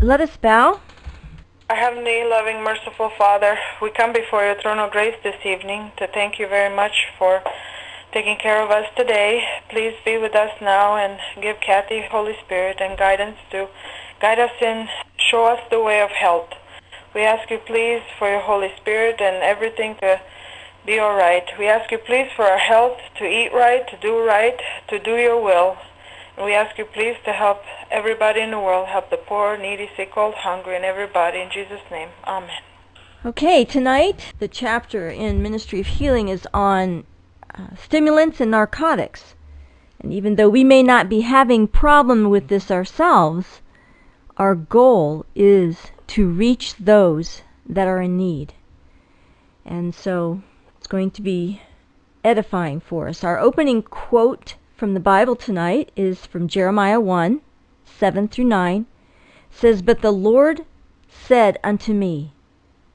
Let us bow. Our Heavenly, loving, merciful Father, we come before your throne of grace this evening to thank you very much for taking care of us today. Please be with us now and give Kathie Holy Spirit and guidance to guide us in, show us the way of health. We ask you please for your Holy Spirit and everything to be all right. We ask you please for our health, to eat right, to do your will. And we ask you please to help everybody in the world, help the poor, needy, sick, old, hungry, and everybody. In Jesus' name, amen. Okay, tonight the chapter in Ministry of Healing is on stimulants and narcotics. And even though we may not be having problem with this ourselves, our goal is to reach those that are in need. And so it's going to be edifying for us. Our opening quote from the Bible tonight is from Jeremiah 1, 7 through 9. It says, "But the Lord said unto me,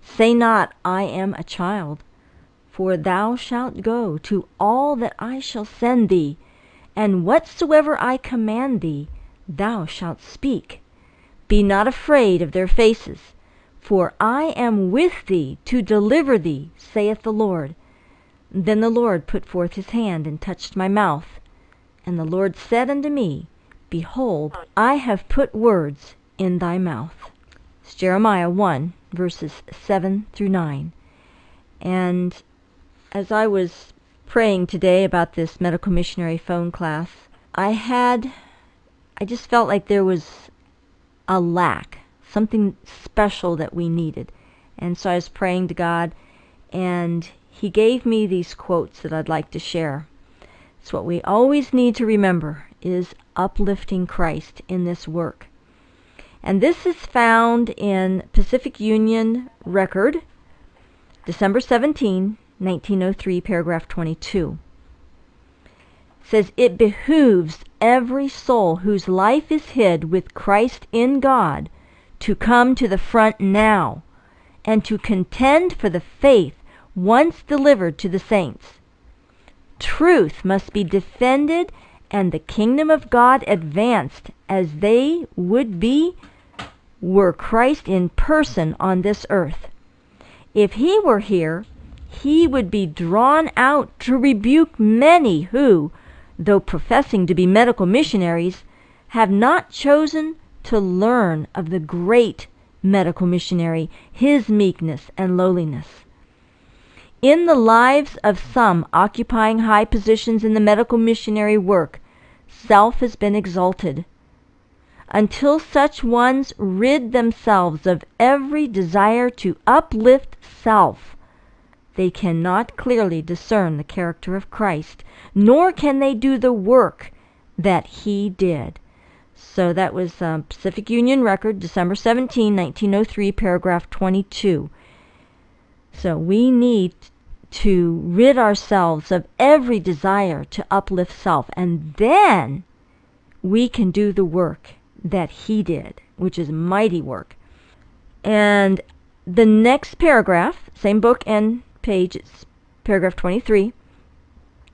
Say not, I am a child, for thou shalt go to all that I shall send thee, and whatsoever I command thee, thou shalt speak. Be not afraid of their faces, for I am with thee to deliver thee, saith the Lord. Then the Lord put forth his hand and touched my mouth. And the Lord said unto me, Behold, I have put words in thy mouth." It's Jeremiah 1, verses 7 through 9. And as I was praying today about this medical missionary phone class, I just felt like there was a lack, something special that we needed. And so I was praying to God, and he gave me these quotes that I'd like to share. It's what we always need to remember is uplifting Christ in this work. And this is found in Pacific Union Record, December 17, 1903, paragraph 22. It says, "It behooves every soul whose life is hid with Christ in God to come to the front now and to contend for the faith once delivered to the saints. Truth must be defended and the kingdom of God advanced as they would be were Christ in person on this earth. If he were here, he would be drawn out to rebuke many who, though professing to be medical missionaries, have not chosen to learn of the great medical missionary, his meekness and lowliness. In the lives of some occupying high positions in the medical missionary work, self has been exalted. Until such ones rid themselves of every desire to uplift self, they cannot clearly discern the character of Christ, nor can they do the work that he did." So that was Pacific Union Record, December 17, 1903, paragraph 22. So we need to rid ourselves of every desire to uplift self, and then we can do the work that he did, which is mighty work. And the next paragraph, same book and page, it's paragraph 23,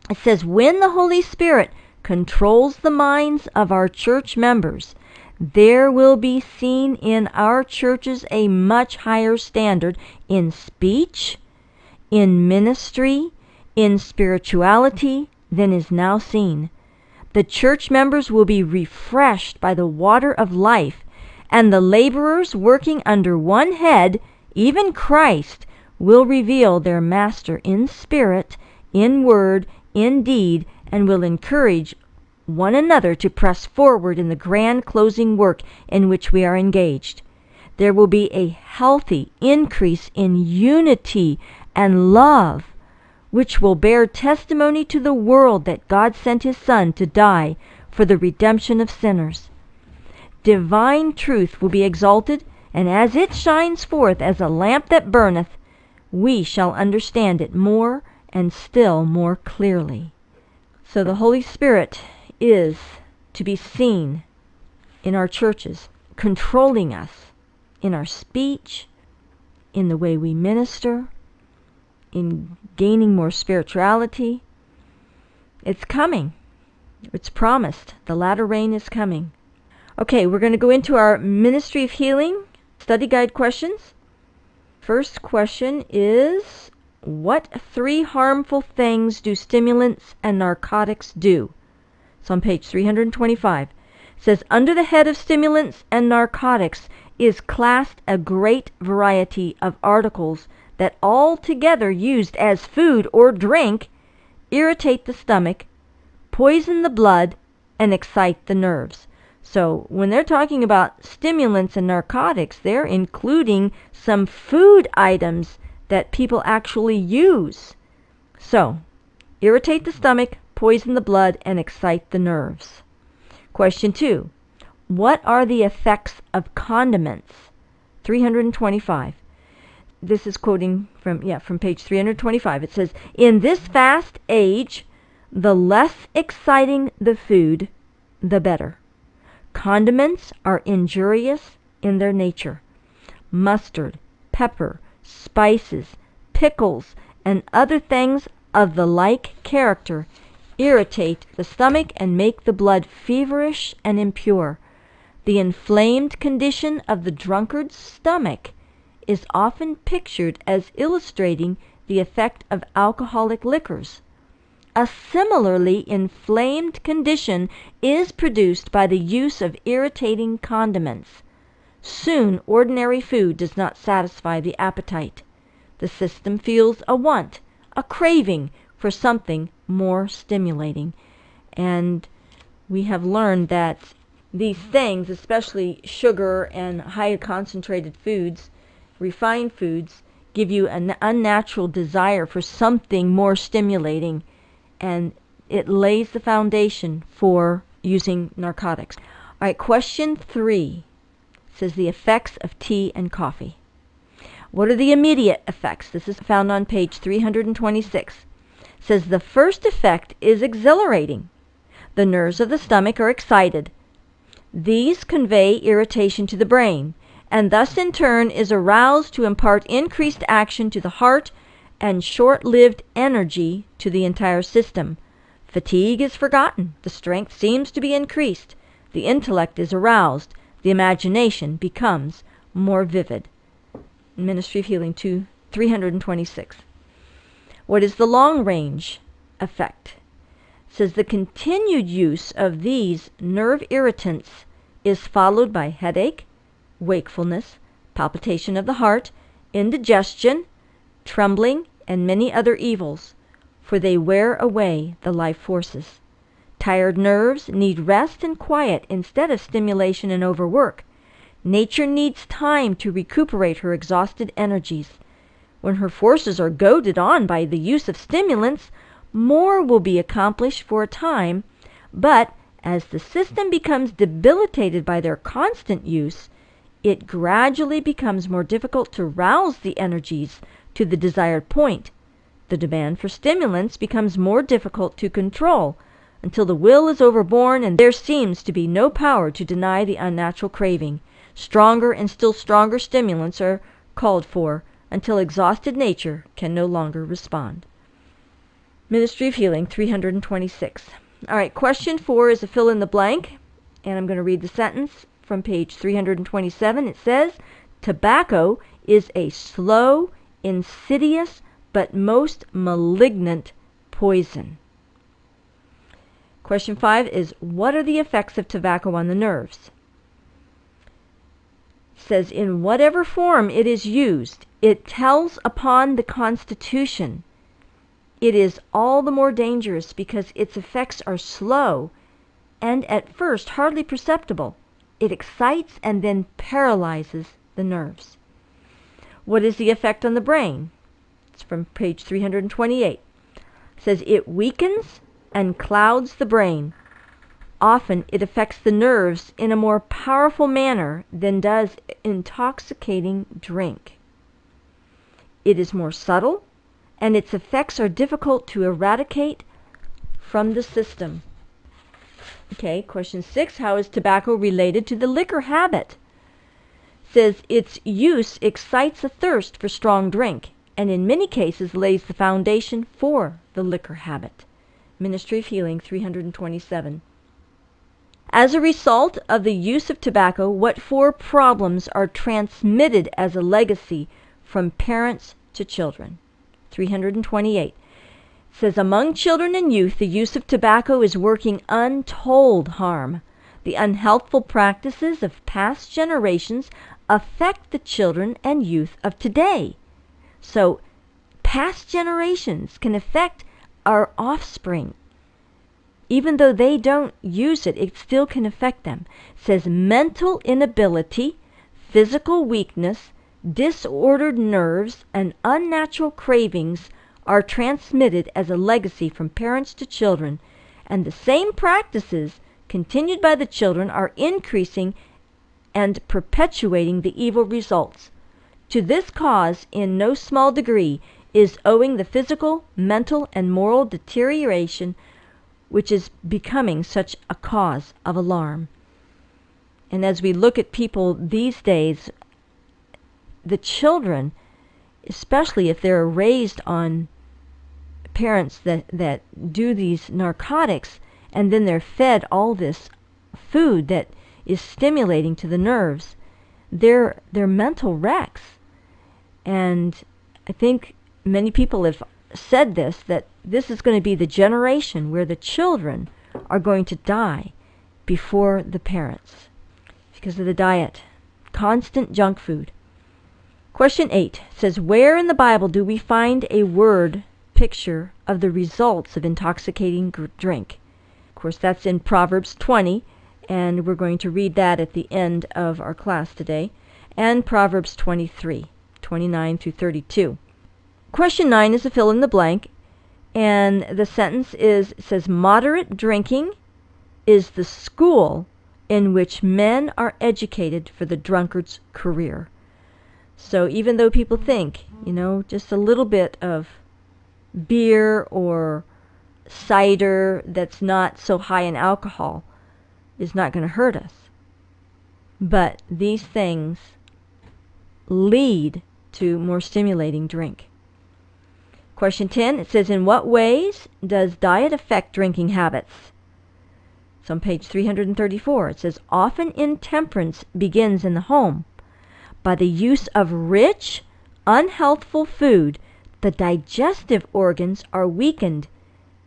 it says, "When the Holy Spirit controls the minds of our church members, there will be seen in our churches a much higher standard in speech, in ministry, in spirituality than is now seen. The church members will be refreshed by the water of life, and the laborers working under one head, even Christ, will reveal their master in spirit, in word, in deed, and will encourage one another to press forward in the grand closing work in which we are engaged. There will be a healthy increase in unity and love, which will bear testimony to the world that God sent his Son to die for the redemption of sinners. Divine truth will be exalted, and as it shines forth as a lamp that burneth, we shall understand it more and still more clearly." So the Holy Spirit is to be seen in our churches, controlling us in our speech, in the way we minister, in gaining more spirituality. It's coming. It's promised. The latter rain is coming. Okay, we're going to go into our Ministry of Healing study guide questions. First question is, what 3 harmful things do stimulants and narcotics do? It's on page 325. It says, under the head of stimulants and narcotics is classed a great variety of articles that all together used as food or drink irritate the stomach, poison the blood, and excite the nerves. So when they're talking about stimulants and narcotics, they're including some food items that people actually use. So, irritate the stomach, poison the blood, and excite the nerves. Question 2. What are the effects of condiments? 325. This is quoting from page 325. It says, in this fast age, the less exciting the food, the better. Condiments are injurious in their nature. Mustard, pepper, spices, pickles, and other things of the like character irritate the stomach and make the blood feverish and impure. The inflamed condition of the drunkard's stomach is often pictured as illustrating the effect of alcoholic liquors. A similarly inflamed condition is produced by the use of irritating condiments. Soon, ordinary food does not satisfy the appetite. The system feels a want, a craving for something more stimulating. And we have learned that these things, especially sugar and high concentrated foods, refined foods, give you an unnatural desire for something more stimulating, and it lays the foundation for using narcotics. All right, question 3 says the effects of tea and coffee. What are the immediate effects? This is found on page 326. It says the first effect is exhilarating. The nerves of the stomach are excited. These convey irritation to the brain, and thus in turn is aroused to impart increased action to the heart and short-lived energy to the entire system. Fatigue is forgotten. The strength seems to be increased. The intellect is aroused. The imagination becomes more vivid. Ministry of Healing 326. What is the long-range effect? It says the continued use of these nerve irritants is followed by headache, wakefulness, palpitation of the heart, indigestion, trembling, and many other evils, for they wear away the life forces. Tired nerves need rest and quiet instead of stimulation and overwork. Nature needs time to recuperate her exhausted energies. When her forces are goaded on by the use of stimulants, more will be accomplished for a time, but as the system becomes debilitated by their constant use, it gradually becomes more difficult to rouse the energies to the desired point. The demand for stimulants becomes more difficult to control until the will is overborne and there seems to be no power to deny the unnatural craving. Stronger and still stronger stimulants are called for until exhausted nature can no longer respond. Ministry of Healing 326. All right, question 4 is a fill in the blank, and I'm going to read the sentence from page 327. It says, tobacco is a slow, insidious, but most malignant poison. Question 5 is, what are the effects of tobacco on the nerves? It says, in whatever form it is used, it tells upon the constitution. It is all the more dangerous because its effects are slow and at first hardly perceptible. It excites and then paralyzes the nerves. What is the effect on the brain? It's from page 328. It says it weakens and clouds the brain. Often it affects the nerves in a more powerful manner than does intoxicating drink. It is more subtle, and its effects are difficult to eradicate from the system. Okay, question 6, how is tobacco related to the liquor habit? It says its use excites a thirst for strong drink, and in many cases lays the foundation for the liquor habit. Ministry of Healing 327. As a result of the use of tobacco, what 4 problems are transmitted as a legacy from parents to children? 328. It says, among children and youth, the use of tobacco is working untold harm. The unhealthful practices of past generations affect the children and youth of today. So, past generations can affect our offspring. Even though they don't use it, it still can affect them. It says mental inability, physical weakness, disordered nerves, and unnatural cravings are transmitted as a legacy from parents to children, and the same practices continued by the children are increasing and perpetuating the evil results. To this cause, in no small degree, is owing the physical, mental, and moral deterioration which is becoming such a cause of alarm. And as we look at people these days, the children, especially if they're raised on parents that do these narcotics, and then they're fed all this food that is stimulating to the nerves, they're mental wrecks. And I think many people have said that this is going to be the generation where the children are going to die before the parents because of the diet. Constant junk food. Question 8 says, where in the Bible do we find a word picture of the results of intoxicating drink? Of course, that's in Proverbs 20, and we're going to read that at the end of our class today, and Proverbs 23, 29 through 32. Question 9 is a fill in the blank, and the sentence says, moderate drinking is the school in which men are educated for the drunkard's career. So even though people think, just a little bit of beer or cider that's not so high in alcohol is not going to hurt us, but these things lead to more stimulating drink. Question 10, it says, in what ways does diet affect drinking habits? It's on page 334. It says, often intemperance begins in the home. By the use of rich, unhealthful food, the digestive organs are weakened,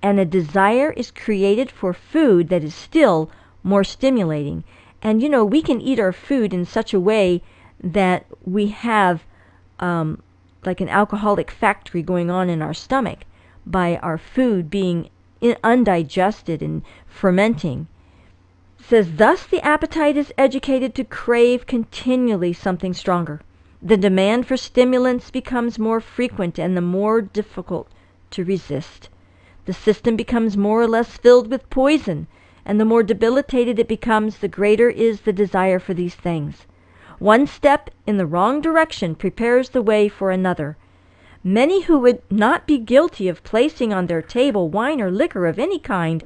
and a desire is created for food that is still more stimulating. And we can eat our food in such a way that we have like an alcoholic factory going on in our stomach by our food being undigested and fermenting. It says, thus the appetite is educated to crave continually something stronger. The demand for stimulants becomes more frequent and the more difficult to resist. The system becomes more or less filled with poison, and the more debilitated it becomes, the greater is the desire for these things. One step in the wrong direction prepares the way for another. Many who would not be guilty of placing on their table wine or liquor of any kind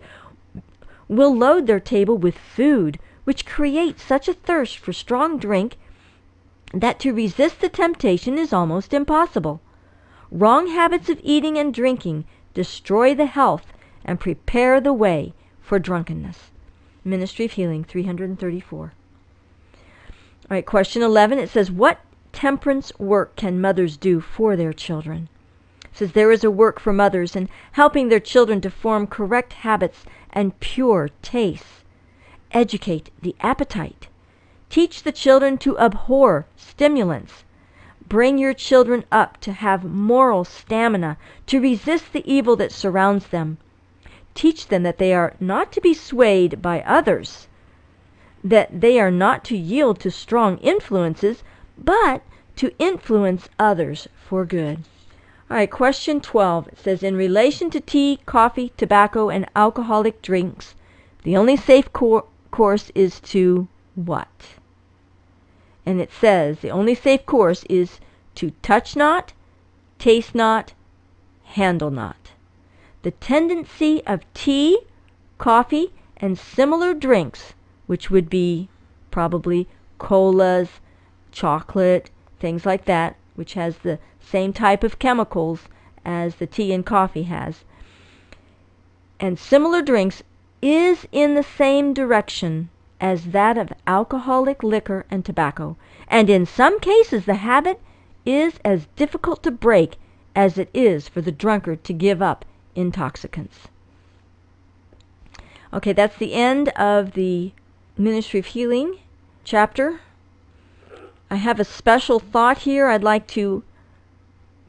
will load their table with food, which creates such a thirst for strong drink that to resist the temptation is almost impossible. Wrong habits of eating and drinking destroy the health and prepare the way for drunkenness. Ministry of Healing, 334. All right, question 11, it says, what temperance work can mothers do for their children? It says, there is a work for mothers in helping their children to form correct habits and pure tastes. Educate the appetite. Teach the children to abhor stimulants. Bring your children up to have moral stamina to resist the evil that surrounds them. Teach them that they are not to be swayed by others, that they are not to yield to strong influences, but to influence others for good. All right, question 12. It says, in relation to tea, coffee, tobacco, and alcoholic drinks, the only safe course is to what? And it says, the only safe course is to touch not, taste not, handle not. The tendency of tea, coffee, and similar drinks, which would be probably colas, chocolate, things like that, which has the same type of chemicals as the tea and coffee has. And similar drinks is in the same direction as that of alcoholic liquor and tobacco, and in some cases the habit is as difficult to break as it is for the drunkard to give up intoxicants. Okay, that's the end of the Ministry of Healing chapter. I have a special thought here. I'd like to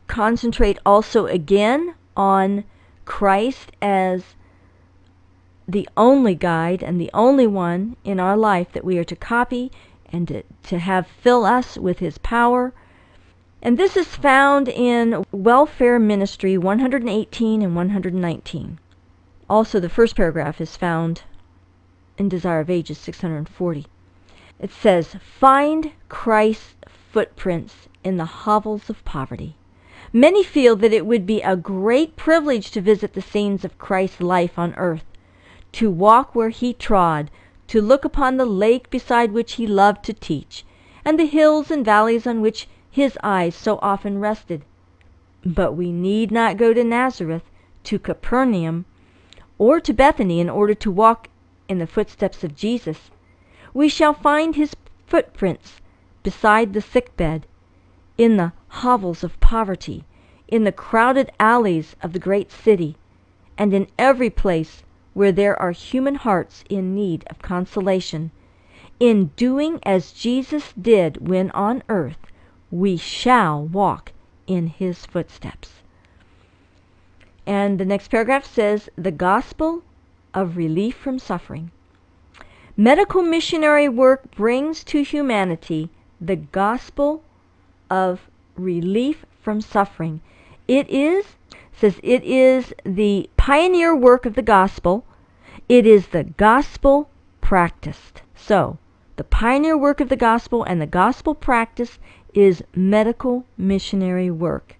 concentrate also again on Christ as the only guide and the only one in our life that we are to copy and to have fill us with his power. And this is found in Welfare Ministry 118 and 119. Also, the first paragraph is found in Desire of Ages 640. It says, "Find Christ's footprints in the hovels of poverty. Many feel that it would be a great privilege to visit the scenes of Christ's life on earth, to walk where he trod, to look upon the lake beside which he loved to teach, and the hills and valleys on which his eyes so often rested. But we need not go to Nazareth, to Capernaum, or to Bethany in order to walk in the footsteps of Jesus. We shall find his footprints beside the sickbed, in the hovels of poverty, in the crowded alleys of the great city, and in every place where there are human hearts in need of consolation. In doing as Jesus did when on earth, we shall walk in his footsteps." And the next paragraph says, "The gospel of relief from suffering. Medical missionary work brings to humanity the gospel of relief from suffering. It is the pioneer work of the gospel. It is the gospel practiced." So, the pioneer work of the gospel and the gospel practice is medical missionary work.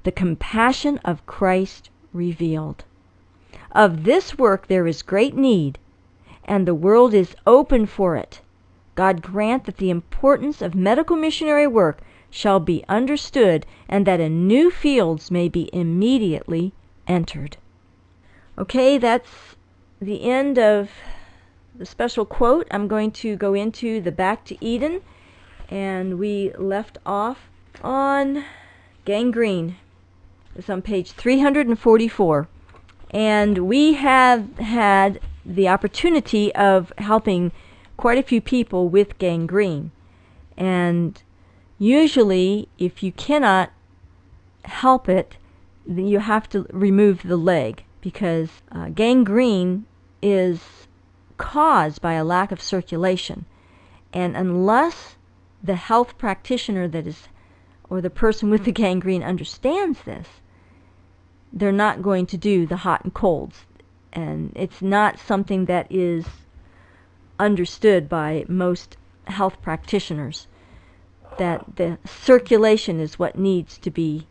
The compassion of Christ revealed. Of this work there is great need, and the world is open for it. God grant that the importance of medical missionary work shall be understood, and that in new fields may be immediately entered. Okay, that's the end of the special quote. I'm going to go into the Back to Eden, and we left off on gangrene. It's on page 344. And we have had the opportunity of helping quite a few people with gangrene. And usually, if you cannot help it, then you have to remove the leg, because gangrene is caused by a lack of circulation. And unless the health practitioner or the person with the gangrene understands this, they're not going to do the hot and colds. And it's not something that is understood by most health practitioners, that the circulation is what needs to be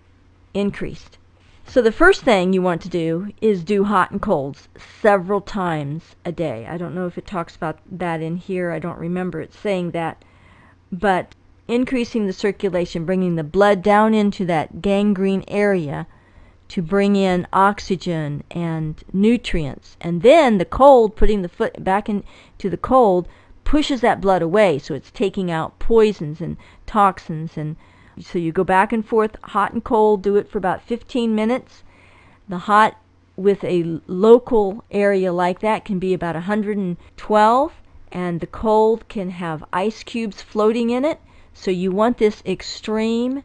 increased. So the first thing you want to do is do hot and colds several times a day. I don't know if it talks about that in here. I don't remember it saying that. But increasing the circulation, bringing the blood down into that gangrene area to bring in oxygen and nutrients. And then the cold, putting the foot back into the cold, pushes that blood away, so it's taking out poisons and toxins. And so you go back and forth, hot and cold, do it for about 15 minutes. The hot with a local area like that can be about 112, and the cold can have ice cubes floating in it. So you want this extreme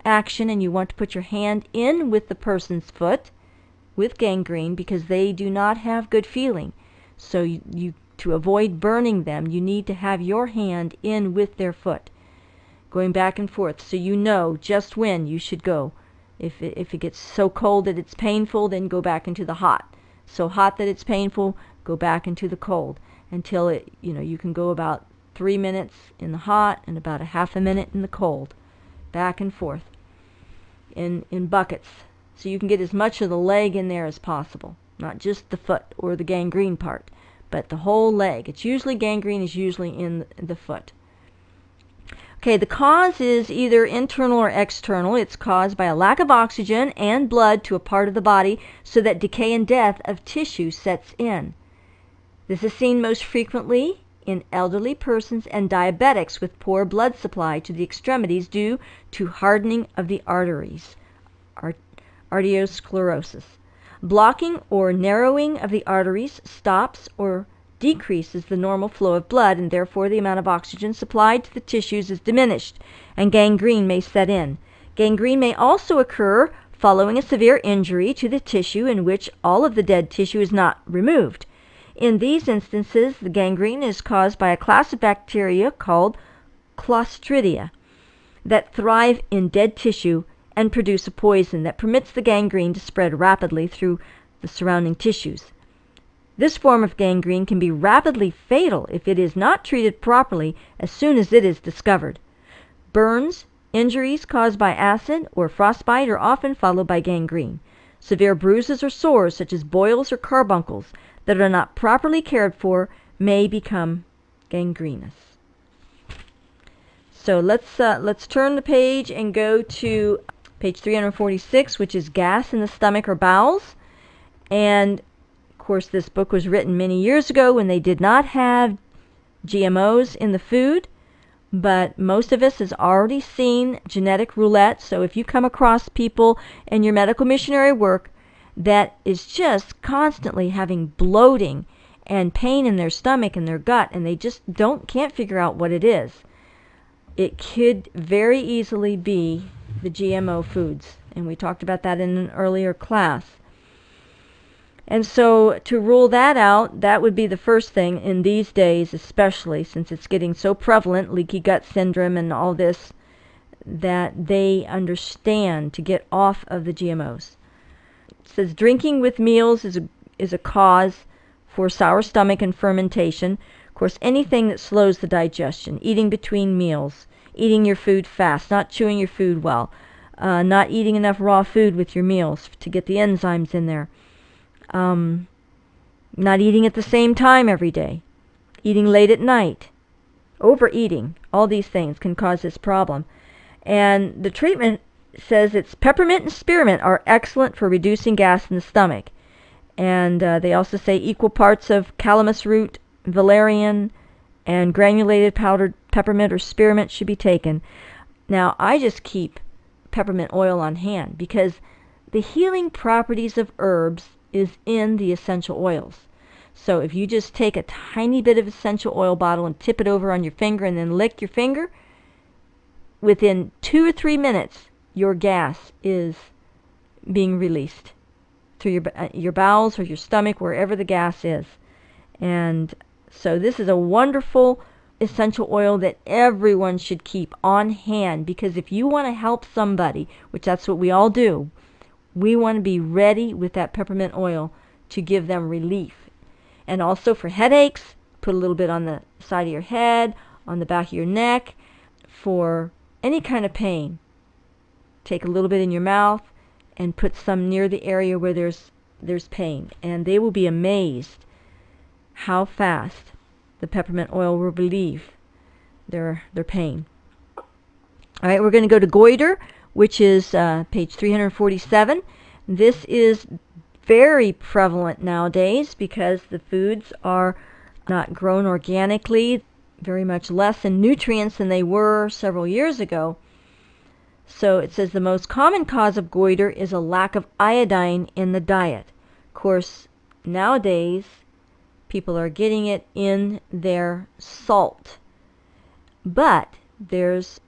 action, and you want to put your hand in with the person's foot with gangrene, because they do not have good feeling. So you to avoid burning them, you need to have your hand in with their foot, going back and forth, so you know just when you should go. If it gets so cold that it's painful, then go back into the hot. So hot that it's painful, go back into the cold, until you can go about 3 minutes in the hot and about a half a minute in the cold, back and forth in buckets, so you can get as much of the leg in there as possible, not just the foot or the gangrene part, but the whole leg. It's usually gangrene is usually in the foot. Okay, the cause is either internal or external. It's caused by a lack of oxygen and blood to a part of the body, so that decay and death of tissue sets in. This is seen most frequently in elderly persons and diabetics with poor blood supply to the extremities due to hardening of the arteries, arteriosclerosis. Blocking or narrowing of the arteries stops or decreases the normal flow of blood, and therefore the amount of oxygen supplied to the tissues is diminished, and gangrene may set in. Gangrene may also occur following a severe injury to the tissue in which all of the dead tissue is not removed. In these instances, the gangrene is caused by a class of bacteria called Clostridia that thrive in dead tissue and produce a poison that permits the gangrene to spread rapidly through the surrounding tissues. This form of gangrene can be rapidly fatal if it is not treated properly as soon as it is discovered. Burns, injuries caused by acid or frostbite are often followed by gangrene. Severe bruises or sores, such as boils or carbuncles, that are not properly cared for may become gangrenous. So let's turn the page and go to page 346, which is gas in the stomach or bowels. And of course, this book was written many years ago when they did not have GMOs in the food, but most of us has already seen genetic roulette. So if you come across people in your medical missionary work that is just constantly having bloating and pain in their stomach and their gut, and they just can't figure out what it is, it could very easily be the GMO foods. And we talked about that in an earlier class. And so to rule that out, that would be the first thing in these days, especially since it's getting so prevalent, leaky gut syndrome and all this, that they understand to get off of the GMOs. It says drinking with meals is a cause for sour stomach and fermentation. Of course, anything that slows the digestion, eating between meals, eating your food fast, not chewing your food well, not eating enough raw food with your meals to get the enzymes in there. Not eating at the same time every day, eating late at night, overeating, all these things can cause this problem. And the treatment says it's peppermint and spearmint are excellent for reducing gas in the stomach. And they also say equal parts of calamus root, valerian, and granulated powdered peppermint or spearmint should be taken. Now, I just keep peppermint oil on hand because the healing properties of herbs is in the essential oils. So if you just take a tiny bit of essential oil bottle and tip it over on your finger and then lick your finger, within 2 or 3 minutes, your gas is being released through your bowels or your stomach, wherever the gas is. And so this is a wonderful essential oil that everyone should keep on hand, because if you want to help somebody, which that's what we all do, we want to be ready with that peppermint oil to give them relief. And also for headaches, put a little bit on the side of your head, on the back of your neck. For any kind of pain, take a little bit in your mouth and put some near the area where there's pain. And they will be amazed how fast the peppermint oil will relieve their pain. All right, we're going to go to goiter, which is page 347. This is very prevalent nowadays because the foods are not grown organically, very much less in nutrients than they were several years ago. So it says the most common cause of goiter is a lack of iodine in the diet. Of course, nowadays, people are getting it in their salt. But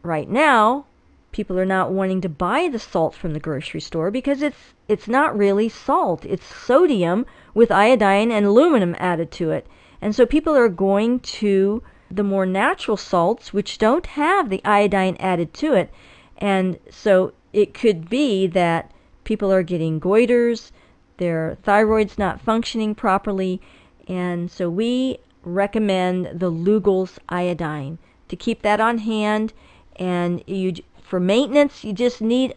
right now, people are not wanting to buy the salt from the grocery store because it's not really salt. It's sodium with iodine and aluminum added to it. And so people are going to the more natural salts, which don't have the iodine added to it. And so it could be that people are getting goiters, their thyroid's not functioning properly, and so we recommend the Lugol's iodine to keep that on hand. And for maintenance, you just need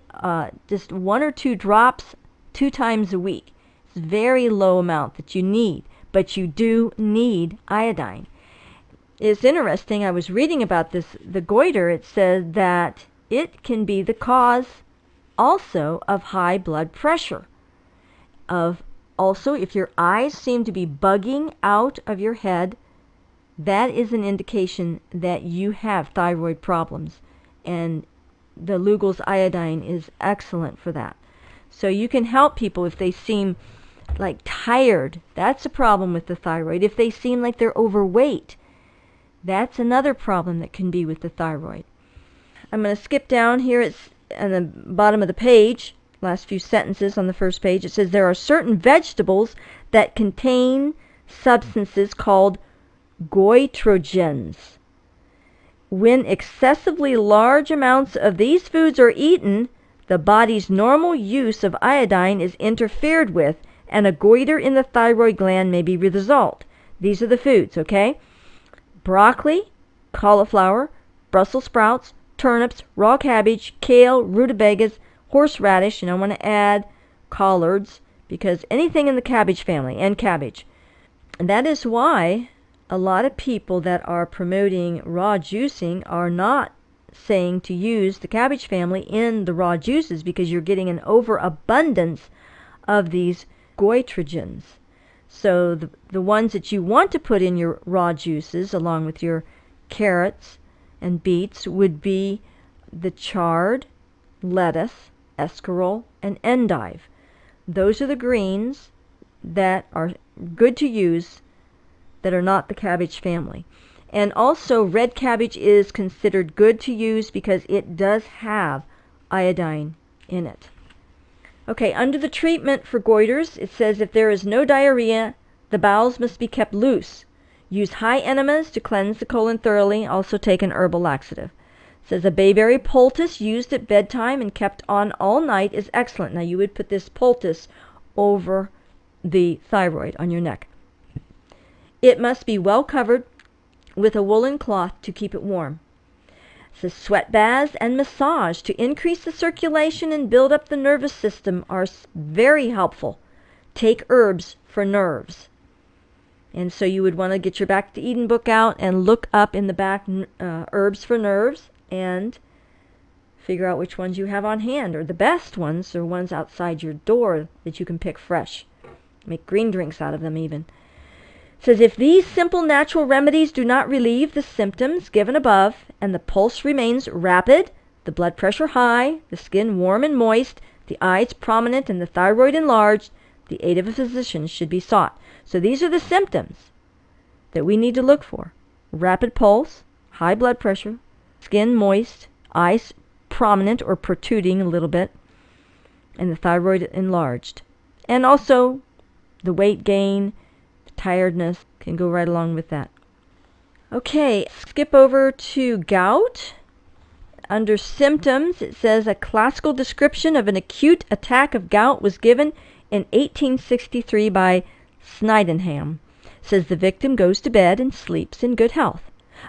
just 1 or 2 drops 2 times a week. It's a very low amount that you need, but you do need iodine. It's interesting, I was reading about the goiter. It said that it can be the cause also of high blood pressure, of Also, if your eyes seem to be bugging out of your head, that is an indication that you have thyroid problems. And the Lugol's iodine is excellent for that. So you can help people if they seem like tired. That's a problem with the thyroid. If they seem like they're overweight, that's another problem that can be with the thyroid. I'm going to skip down here. It's on the bottom of the page, last few sentences on the first page. It says there are certain vegetables that contain substances called goitrogens. When excessively large amounts of these foods are eaten, the body's normal use of iodine is interfered with, and a goiter in the thyroid gland may be the result. These are the foods, okay? Broccoli, cauliflower, Brussels sprouts, turnips, raw cabbage, kale, rutabagas, horseradish, and I want to add collards, because anything in the cabbage family, and cabbage. And that is why a lot of people that are promoting raw juicing are not saying to use the cabbage family in the raw juices, because you're getting an overabundance of these goitrogens. So the ones that you want to put in your raw juices, along with your carrots and beets, would be the chard, lettuce, escarole, and endive. Those are the greens that are good to use that are not the cabbage family. And also, red cabbage is considered good to use because it does have iodine in it. Okay, under the treatment for goiters, it says if there is no diarrhea, the bowels must be kept loose. Use high enemas to cleanse the colon thoroughly. Also take an herbal laxative. It says a bayberry poultice used at bedtime and kept on all night is excellent. Now you would put this poultice over the thyroid on your neck. It must be well covered with a woolen cloth to keep it warm. It says sweat baths and massage to increase the circulation and build up the nervous system are very helpful. Take herbs for nerves. And so you would want to get your Back to Eden book out and look up in the back herbs for nerves and figure out which ones you have on hand, or the best ones are ones outside your door that you can pick fresh. Make green drinks out of them even. It says if these simple natural remedies do not relieve the symptoms given above, and the pulse remains rapid, the blood pressure high, the skin warm and moist, the eyes prominent, and the thyroid enlarged, the aid of a physician should be sought. So these are the symptoms that we need to look for. Rapid pulse, high blood pressure, skin moist, eyes prominent or protruding a little bit, and the thyroid enlarged. And also the weight gain, tiredness can go right along with that. Okay, skip over to gout. Under symptoms, it says a classical description of an acute attack of gout was given in 1863 by Sydenham. It says the victim goes to bed and sleeps in good health.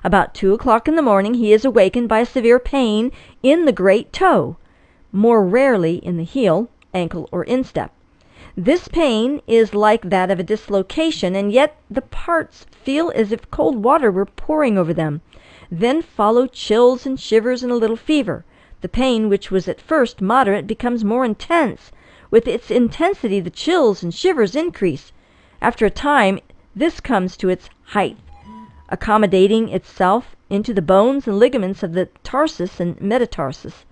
About 2 o'clock in the morning, he is awakened by a severe pain in the great toe, more rarely in the heel, ankle, or instep. This pain is like that of a dislocation, and yet the parts feel as if cold water were pouring over them. Then follow chills and shivers and a little fever. The pain, which was at first moderate, becomes more intense. With its intensity, the chills and shivers increase. After a time, this comes to its height, accommodating itself into the bones and ligaments of the tarsus and metatarsus.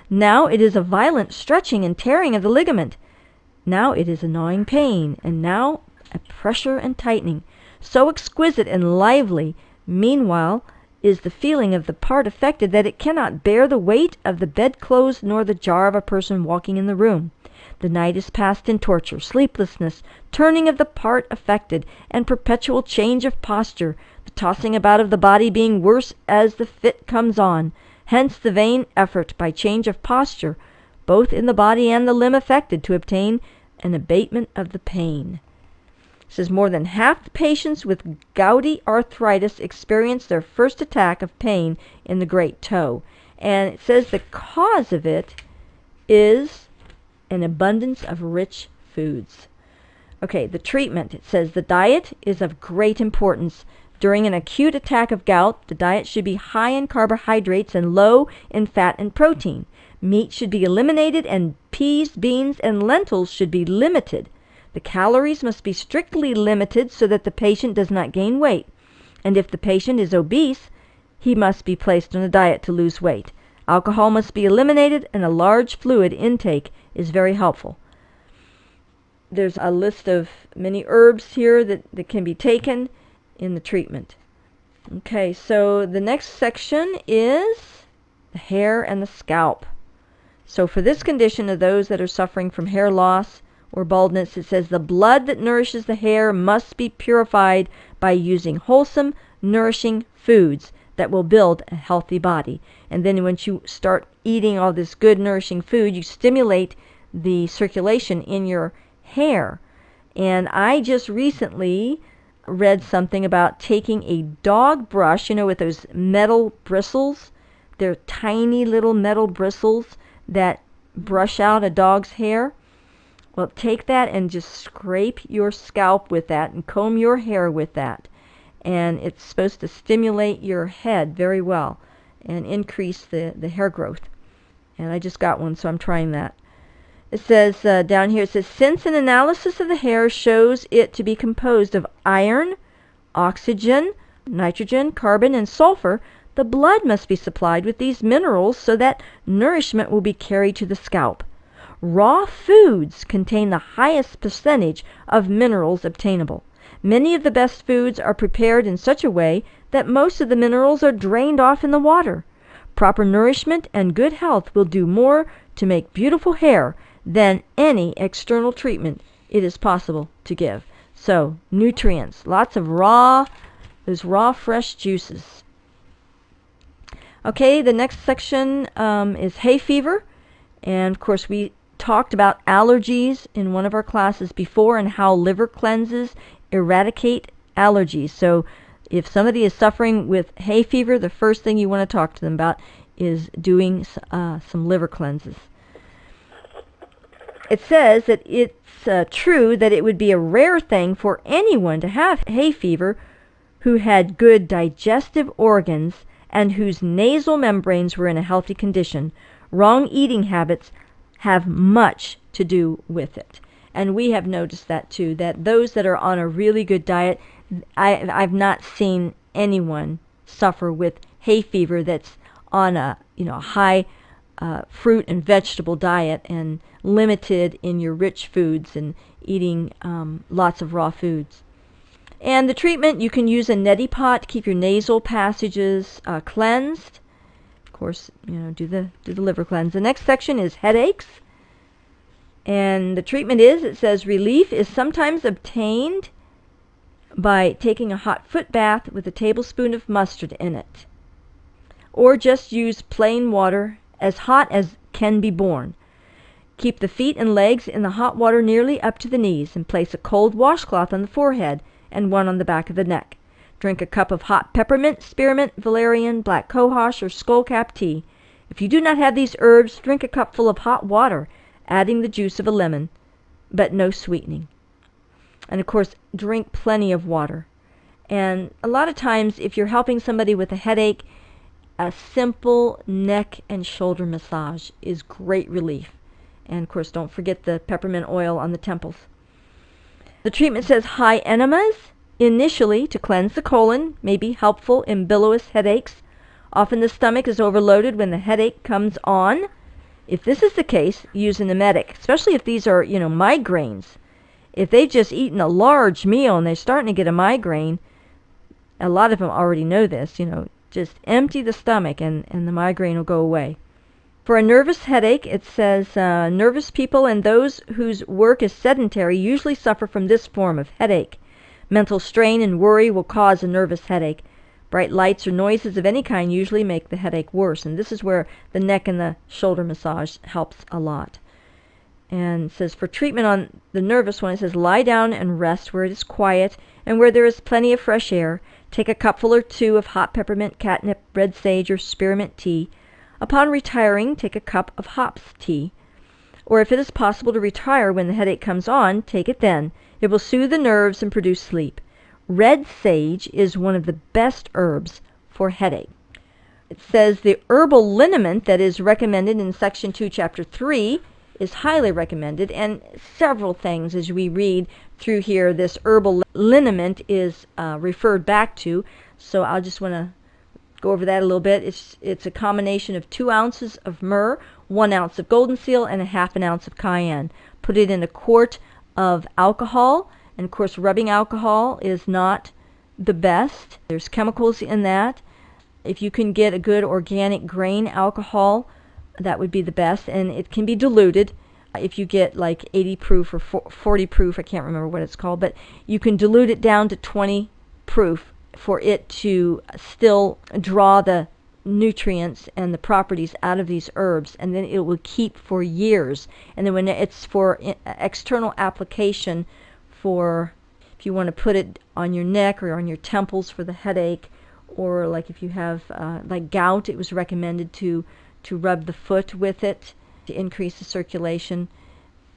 Now it is a violent stretching and tearing of the ligament. Now it is a gnawing pain, and now a pressure and tightening, so exquisite and lively. Meanwhile is the feeling of the part affected that it cannot bear the weight of the bedclothes nor the jar of a person walking in the room. The night is passed in torture, sleeplessness, turning of the part affected, and perpetual change of posture, the tossing about of the body being worse as the fit comes on. Hence the vain effort by change of posture, both in the body and the limb affected, to obtain an abatement of the pain. It says more than half the patients with gouty arthritis experience their first attack of pain in the great toe. And it says the cause of it is an abundance of rich foods. Okay, the treatment. It says the diet is of great importance. During an acute attack of gout, the diet should be high in carbohydrates and low in fat and protein. Meat should be eliminated, and peas, beans, and lentils should be limited. The calories must be strictly limited so that the patient does not gain weight. And if the patient is obese, he must be placed on a diet to lose weight. Alcohol must be eliminated, and a large fluid intake is very helpful. There's a list of many herbs here that can be taken in the treatment. Okay, so the next section is the hair and the scalp. So for this condition of those that are suffering from hair loss or baldness, it says the blood that nourishes the hair must be purified by using wholesome, nourishing foods that will build a healthy body. And then once you start eating all this good, nourishing food, you stimulate the circulation in your hair. And I just recently read something about taking a dog brush, with those metal bristles. They're tiny little metal bristles that brush out a dog's hair. Well, take that and just scrape your scalp with that and comb your hair with that. And it's supposed to stimulate your head very well and increase the hair growth. And I just got one, so I'm trying that. It says down here, it says, since an analysis of the hair shows it to be composed of iron, oxygen, nitrogen, carbon, and sulfur, the blood must be supplied with these minerals so that nourishment will be carried to the scalp. Raw foods contain the highest percentage of minerals obtainable. Many of the best foods are prepared in such a way that most of the minerals are drained off in the water. Proper nourishment and good health will do more to make beautiful hair than any external treatment it is possible to give. So, nutrients, lots of those raw fresh juices. Okay, the next section is hay fever. And of course, we talked about allergies in one of our classes before and how liver cleanses eradicate allergies. So if somebody is suffering with hay fever, the first thing you want to talk to them about is doing some liver cleanses. It says that it's true that it would be a rare thing for anyone to have hay fever who had good digestive organs and whose nasal membranes were in a healthy condition. Wrong eating habits have much to do with it. And we have noticed that too, that those that are on a really good diet, I've not seen anyone suffer with hay fever that's on a high fruit and vegetable diet and limited in your rich foods and eating lots of raw foods. And the treatment, you can use a neti pot to keep your nasal passages cleansed. Of course, do the liver cleanse. The next section is headaches. And the treatment it says relief is sometimes obtained by taking a hot foot bath with a tablespoon of mustard in it. Or just use plain water as hot as can be borne. Keep the feet and legs in the hot water nearly up to the knees and place a cold washcloth on the forehead and one on the back of the neck. Drink a cup of hot peppermint, spearmint, valerian, black cohosh, or skullcap tea. If you do not have these herbs, drink a cupful of hot water, adding the juice of a lemon, but no sweetening. And of course, drink plenty of water. And a lot of times, if you're helping somebody with a headache, a simple neck and shoulder massage is great relief. And of course, don't forget the peppermint oil on the temples. The treatment says high enemas, initially to cleanse the colon, may be helpful in bilious headaches. Often the stomach is overloaded when the headache comes on. If this is the case, use an emetic, especially if these are, migraines. If they've just eaten a large meal and they're starting to get a migraine, a lot of them already know this, just empty the stomach and the migraine will go away. For a nervous headache, it says nervous people and those whose work is sedentary usually suffer from this form of headache. Mental strain and worry will cause a nervous headache. Bright lights or noises of any kind usually make the headache worse, and this is where the neck and the shoulder massage helps a lot. And it says for treatment on the nervous one, it says lie down and rest where it is quiet and where there is plenty of fresh air. Take a cupful or two of hot peppermint, catnip, red sage, or spearmint tea. Upon retiring, take a cup of hops tea. Or if it is possible to retire when the headache comes on, take it then. It will soothe the nerves and produce sleep. Red sage is one of the best herbs for headache. It says the herbal liniment that is recommended in Section 2, Chapter 3 is highly recommended, and several things as we read through here this herbal liniment is referred back to. So I'll just want to go over that a little bit. It's a combination of 2 ounces of myrrh, 1 ounce of golden seal, and a half an ounce of cayenne. Put it in a quart of alcohol, and of course rubbing alcohol is not the best. There's chemicals in that. If you can get a good organic grain alcohol, that would be the best, and it can be diluted. If you get like 80 proof or 40 proof, I can't remember what it's called, but you can dilute it down to 20 proof for it to still draw the nutrients and the properties out of these herbs, and then it will keep for years. And then when it's for external application, for if you want to put it on your neck or on your temples for the headache, or like if you have like gout, it was recommended to rub the foot with it to increase the circulation.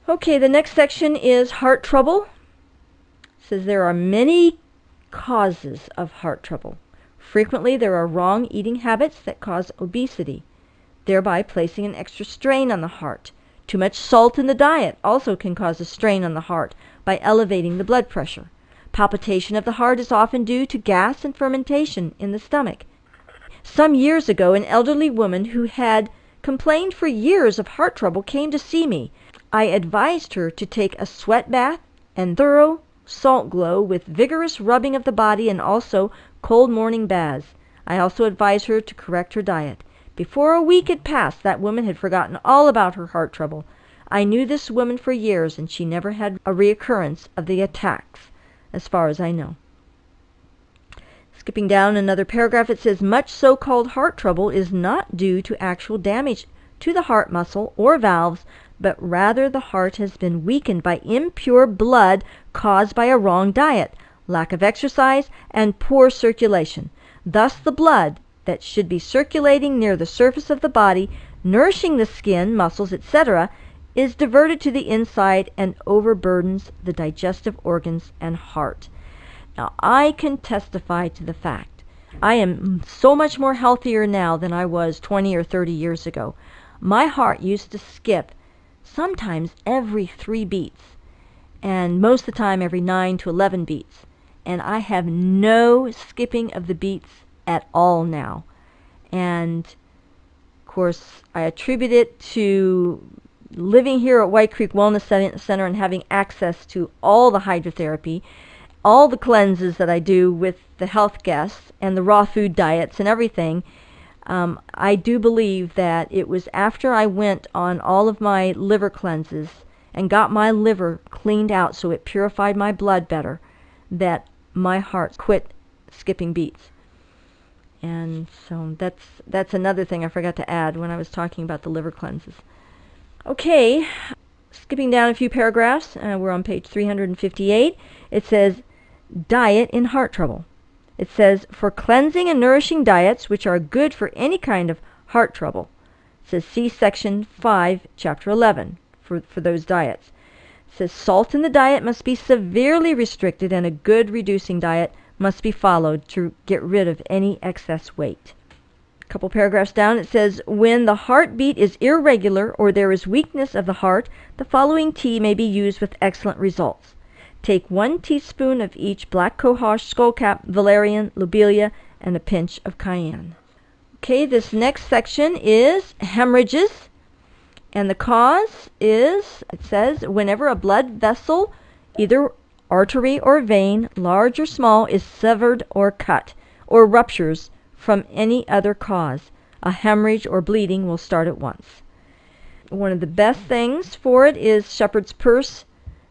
Okay, the next section is heart trouble. It says there are many causes of heart trouble. Frequently there are wrong eating habits that cause obesity, thereby placing an extra strain on the heart. Too much salt in the diet also can cause a strain on the heart by elevating the blood pressure. Palpitation of the heart is often due to gas and fermentation in the stomach. Some years ago, an elderly woman who had complained for years of heart trouble came to see me. I advised her to take a sweat bath and thorough salt glow with vigorous rubbing of the body and also cold morning baths. I also advised her to correct her diet. Before a week had passed, that woman had forgotten all about her heart trouble. I knew this woman for years, and she never had a reoccurrence of the attacks, as far as I know. Skipping down another paragraph, it says, much so-called heart trouble is not due to actual damage to the heart muscle or valves, but rather the heart has been weakened by impure blood caused by a wrong diet, lack of exercise, and poor circulation. Thus the blood that should be circulating near the surface of the body, nourishing the skin, muscles, etc., is diverted to the inside and overburdens the digestive organs and heart. Now, I can testify to the fact I am so much more healthier now than I was 20 or 30 years ago. My heart used to skip sometimes every 3 beats, and most of the time every 9 to 11 beats. And I have no skipping of the beats at all now. And, of course, I attribute it to living here at White Creek Wellness Center and having access to all the hydrotherapy, all the cleanses that I do with the health guests, and the raw food diets and everything. I do believe that it was after I went on all of my liver cleanses and got my liver cleaned out so it purified my blood better that my heart quit skipping beats. And so that's another thing I forgot to add when I was talking about the liver cleanses. Okay, skipping down a few paragraphs, we're on page 358. It says, diet in heart trouble. It says, for cleansing and nourishing diets, which are good for any kind of heart trouble. It says, see section 5, chapter 11, for those diets. It says, salt in the diet must be severely restricted, and a good reducing diet must be followed to get rid of any excess weight. A couple paragraphs down, it says, when the heartbeat is irregular or there is weakness of the heart, the following tea may be used with excellent results. Take 1 teaspoon of each black cohosh, skullcap, valerian, lobelia, and a pinch of cayenne. Okay, this next section is hemorrhages, and the cause is, it says, whenever a blood vessel, either artery or vein, large or small, is severed or cut, or ruptures from any other cause, a hemorrhage or bleeding will start at once. One of the best things for it is shepherd's purse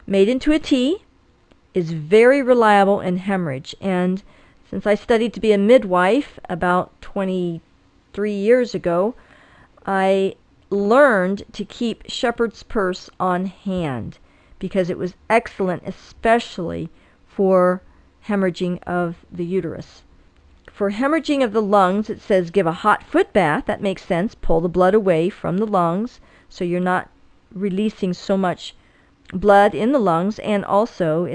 made into a tea. Is very reliable in hemorrhage, and since I studied to be a midwife about 23 years ago, I learned to keep shepherd's purse on hand because it was excellent, especially for hemorrhaging of the uterus. For hemorrhaging of the lungs, it says give a hot foot bath. That makes sense. Pull the blood away from the lungs so you're not releasing so much blood in the lungs, and also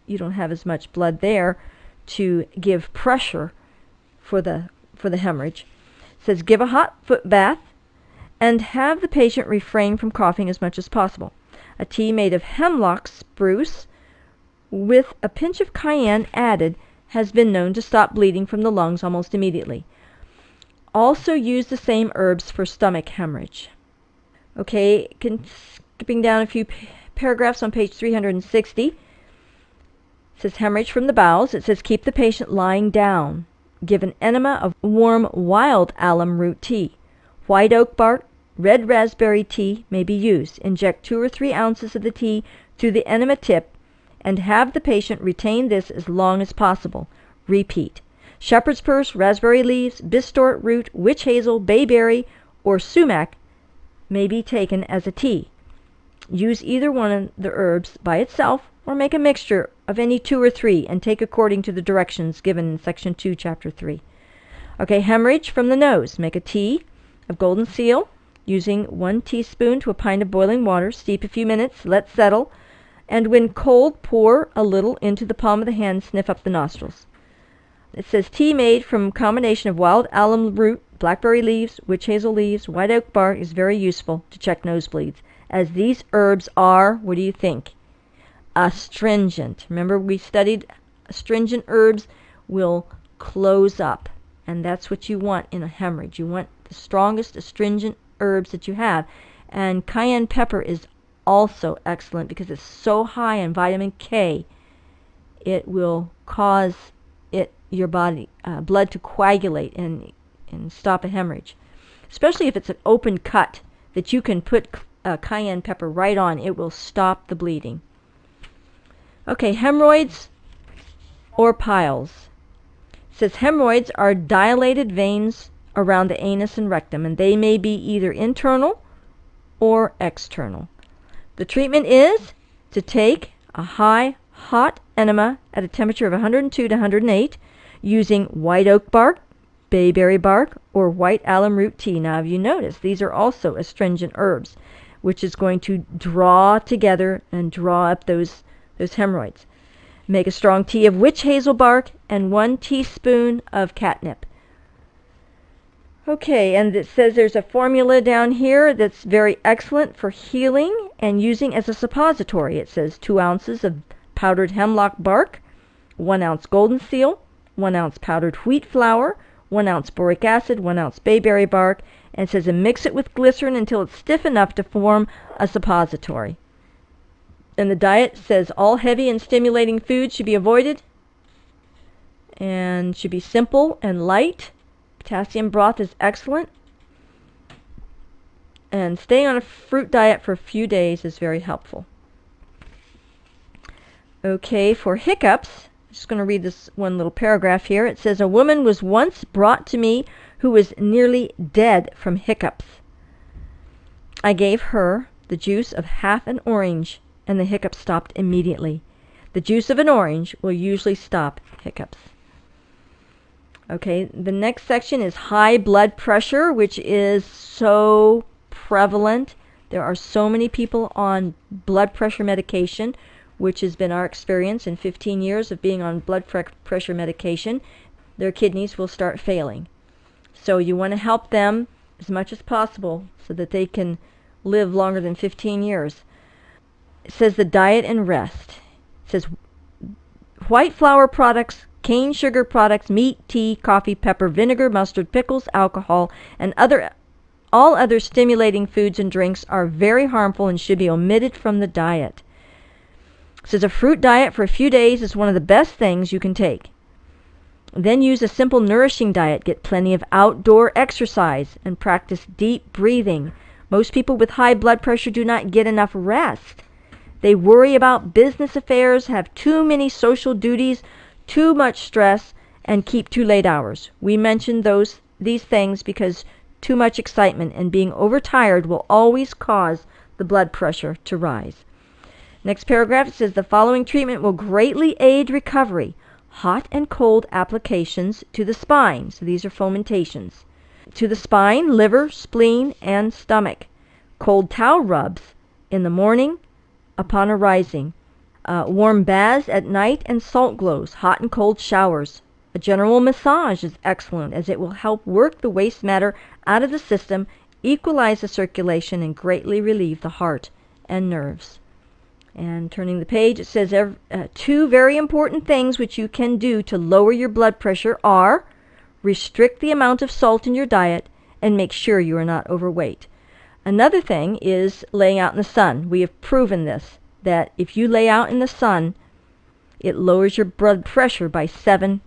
you don't have as much blood there to give pressure for the hemorrhage. It says give a hot foot bath and have the patient refrain from coughing as much as possible. A tea made of hemlock spruce with a pinch of cayenne added has been known to stop bleeding from the lungs almost immediately. Also use the same herbs for stomach hemorrhage. Okay, skipping down a few paragraphs on page 360. It says hemorrhage from the bowels. It says keep the patient lying down. Give an enema of warm wild alum root tea. White oak bark, red raspberry tea may be used. Inject 2 or 3 ounces of the tea through the enema tip and have the patient retain this as long as possible. Repeat. Shepherd's purse, raspberry leaves, bistort root, witch hazel, bayberry, or sumac may be taken as a tea. Use either one of the herbs by itself or make a mixture of any 2 or 3 and take according to the directions given in section 2, chapter 3. Okay, hemorrhage from the nose. Make a tea of golden seal using 1 teaspoon to a pint of boiling water. Steep a few minutes, let settle, and when cold, pour a little into the palm of the hand, sniff up the nostrils. It says tea made from a combination of wild alum root, blackberry leaves, witch hazel leaves, white oak bark is very useful to check nosebleeds, as these herbs are, what do you think? Astringent. Remember we studied astringent herbs will close up, and that's what you want in a hemorrhage. You want the strongest astringent herbs that you have, and cayenne pepper is also excellent because it's so high in vitamin K. It will cause your body blood to coagulate and stop a hemorrhage, especially if it's an open cut that you can put cayenne pepper right on. It will stop the bleeding. Okay, hemorrhoids or piles. It says hemorrhoids are dilated veins around the anus and rectum, and they may be either internal or external. The treatment is to take a hot enema at a temperature of 102 to 108 using white oak bark, bayberry bark, or white alum root tea. Now, if you notice, these are also astringent herbs, which is going to draw together and draw up those hemorrhoids. Make a strong tea of witch hazel bark and 1 teaspoon of catnip. Okay, and it says there's a formula down here that's very excellent for healing and using as a suppository. It says 2 ounces of powdered hemlock bark, 1 ounce golden seal, 1 ounce powdered wheat flour, 1 ounce boric acid, 1 ounce bayberry bark, and it says and mix it with glycerin until it's stiff enough to form a suppository. And the diet says all heavy and stimulating foods should be avoided and should be simple and light. Potassium broth is excellent. And staying on a fruit diet for a few days is very helpful. Okay, for hiccups, I'm just going to read this one little paragraph here. It says, a woman was once brought to me who was nearly dead from hiccups. I gave her the juice of half an orange, and the hiccups stopped immediately. The juice of an orange will usually stop hiccups. Okay, the next section is high blood pressure, which is so prevalent. There are so many people on blood pressure medication, which has been our experience in 15 years of being on blood pressure medication. Their kidneys will start failing. So you want to help them as much as possible so that they can live longer than 15 years. It says the diet and rest. It says white flour products, cane sugar products, meat, tea, coffee, pepper, vinegar, mustard, pickles, alcohol, and all other stimulating foods and drinks are very harmful and should be omitted from the diet. It says a fruit diet for a few days is one of the best things you can take. Then use a simple nourishing diet. Get plenty of outdoor exercise and practice deep breathing. Most people with high blood pressure do not get enough rest. They worry about business affairs, have too many social duties, too much stress, and keep too late hours. We mention these things because too much excitement and being overtired will always cause the blood pressure to rise. Next paragraph says the following treatment will greatly aid recovery. Hot and cold applications to the spine. So these are fomentations. To the spine, liver, spleen, and stomach. Cold towel rubs in the morning upon arising. Warm baths at night and salt glows. Hot and cold showers. A general massage is excellent as it will help work the waste matter out of the system equalize the circulation and greatly relieve the heart and nerves. And turning the page, it says two very important things which you can do to lower your blood pressure are restrict the amount of salt in your diet and make sure you are not overweight. Another thing is laying out in the sun. We have proven this, that if you lay out in the sun, it lowers your blood pressure by 7%.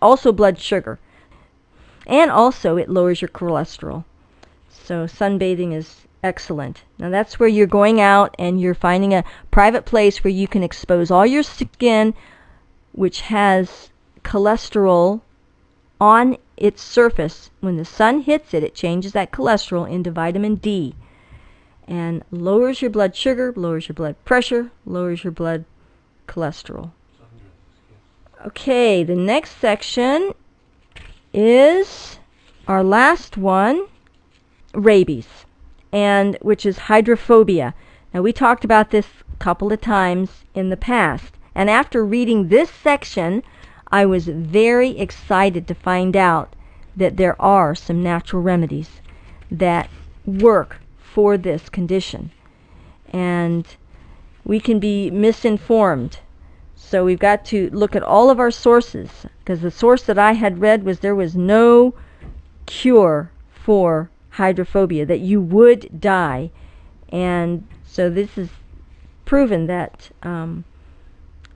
Also blood sugar. And also it lowers your cholesterol. So sunbathing is excellent. Now that's where you're going out and you're finding a private place where you can expose all your skin, which has cholesterol on its surface. When the sun hits it, it changes that cholesterol into vitamin D and lowers your blood sugar, lowers your blood pressure, lowers your blood cholesterol. Okay, the next section is our last one, rabies, and which is hydrophobia. Now we talked about this a couple of times in the past, and after reading this section I was very excited to find out that there are some natural remedies that work for this condition, and we can be misinformed. So we've got to look at all of our sources, because the source that I had read was there was no cure for hydrophobia, that you would die. And so this is proven that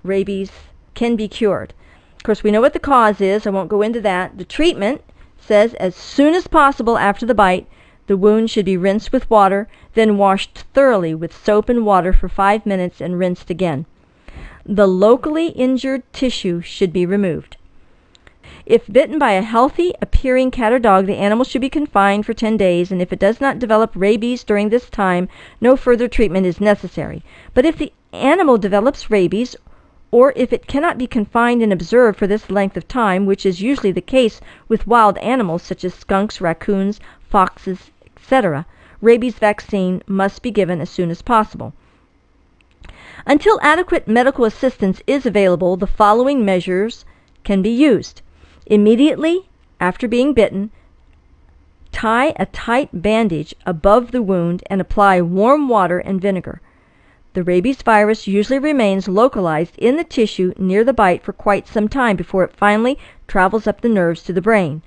rabies can be cured. Of course, we know what the cause is. I won't go into that. The treatment says as soon as possible after the bite, the wound should be rinsed with water, then washed thoroughly with soap and water for 5 minutes and rinsed again. The locally injured tissue should be removed. If bitten by a healthy appearing cat or dog, the animal should be confined for 10 days, and if it does not develop rabies during this time, no further treatment is necessary. But if the animal develops rabies, or if it cannot be confined and observed for this length of time, which is usually the case with wild animals such as skunks, raccoons, foxes, etc., rabies vaccine must be given as soon as possible. Until adequate medical assistance is available, the following measures can be used. Immediately after being bitten, tie a tight bandage above the wound and apply warm water and vinegar. The rabies virus usually remains localized in the tissue near the bite for quite some time before it finally travels up the nerves to the brain.